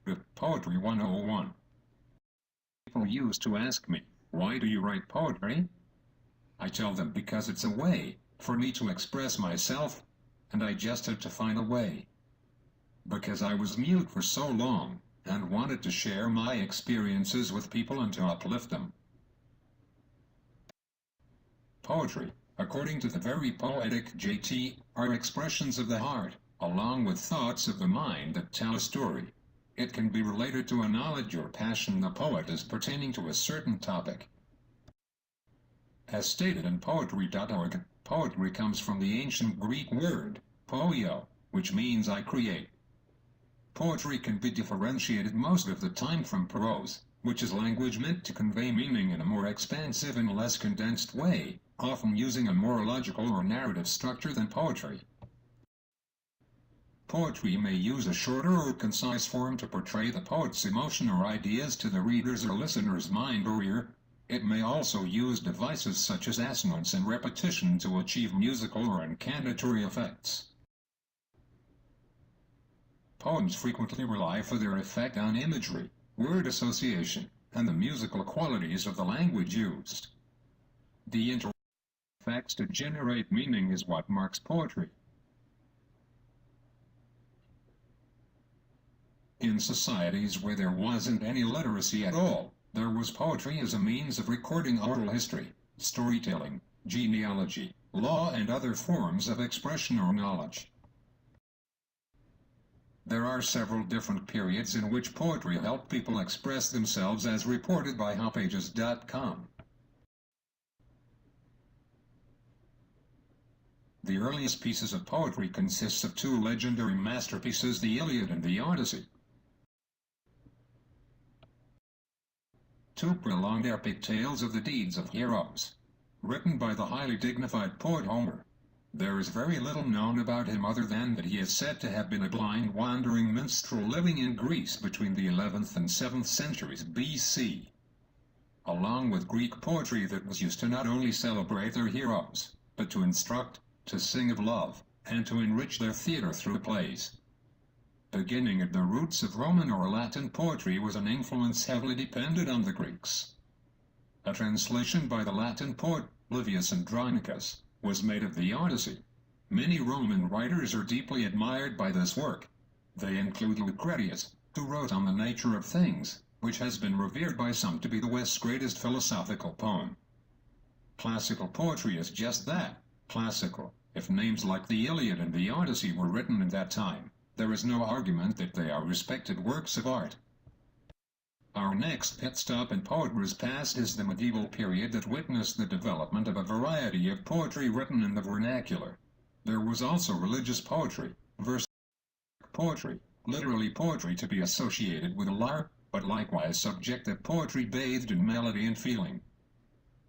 With Poetry 101. People used to ask me, why do you write poetry? I tell them because it's a way for me to express myself, and I just had to find a way. Because I was mute for so long, and wanted to share my experiences with people and to uplift them. Poetry, according to the very poetic JT, are expressions of the heart, along with thoughts of the mind that tell a story. It can be related to a knowledge or passion the poet is pertaining to a certain topic. As stated in Poetry.org, poetry comes from the ancient Greek word, poio, which means I create. Poetry can be differentiated most of the time from prose, which is language meant to convey meaning in a more expansive and less condensed way, often using a more logical or narrative structure than poetry. Poetry may use a shorter or concise form to portray the poet's emotion or ideas to the reader's or listener's mind or ear. It may also use devices such as assonance and repetition to achieve musical or incantatory effects. Poems frequently rely for their effect on imagery, word association, and the musical qualities of the language used. The effects to generate meaning is what marks poetry. In societies where there wasn't any literacy at all, there was poetry as a means of recording oral history, storytelling, genealogy, law, and other forms of expression or knowledge. There are several different periods in which poetry helped people express themselves as reported by hotpages.com. The earliest pieces of poetry consists of two legendary masterpieces, the Iliad and the Odyssey. Two prolonged epic tales of the deeds of heroes, written by the highly dignified poet Homer. There is very little known about him other than that he is said to have been a blind wandering minstrel living in Greece between the 11th and 7th centuries BC. Along with Greek poetry that was used to not only celebrate their heroes, but to instruct, to sing of love, and to enrich their theater through plays. Beginning at the roots of Roman or Latin poetry was an influence heavily dependent on the Greeks. A translation by the Latin poet Livius Andronicus was made of the Odyssey. Many Roman writers are deeply admired by this work. They include Lucretius, who wrote on the nature of things, which has been revered by some to be the West's greatest philosophical poem. Classical poetry is just that, classical. If names like the Iliad and the Odyssey were written in that time, there is no argument that they are respected works of art. Our next pit stop in poetry's past is the medieval period that witnessed the development of a variety of poetry written in the vernacular. There was also religious poetry, verse poetry, literally poetry to be associated with a lyre, but likewise subjective poetry bathed in melody and feeling.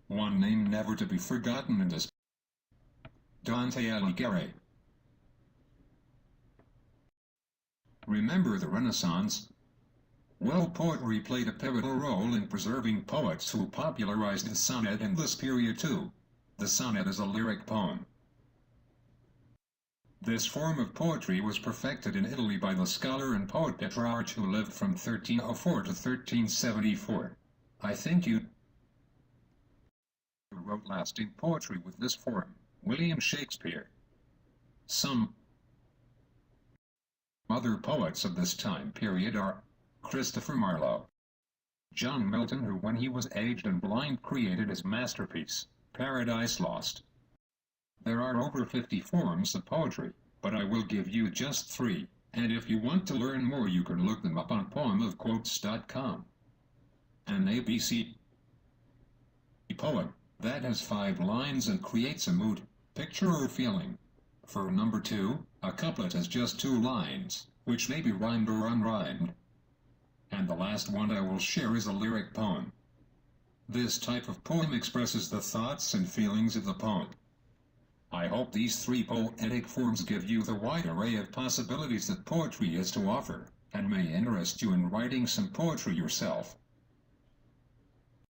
One name never to be forgotten in this: Dante Alighieri. Remember the Renaissance? Well, poetry played a pivotal role in preserving poets who popularized the sonnet in this period too. The sonnet is a lyric poem. This form of poetry was perfected in Italy by the scholar and poet Petrarch, who lived from 1304 to 1374. I think you wrote lasting poetry with this form: William Shakespeare. Some other poets of this time period are Christopher Marlowe, John Milton, who when he was aged and blind created his masterpiece, Paradise Lost. There are over 50 forms of poetry, but I will give you just 3, and if you want to learn more you can look them up on poemofquotes.com. An ABC poem that has 5 lines and creates a mood, picture or feeling. For number 2, a couplet has just 2 lines, which may be rhymed or unrhymed. And the last one I will share is a lyric poem. This type of poem expresses the thoughts and feelings of the poet. I hope these 3 poetic forms give you the wide array of possibilities that poetry has to offer, and may interest you in writing some poetry yourself.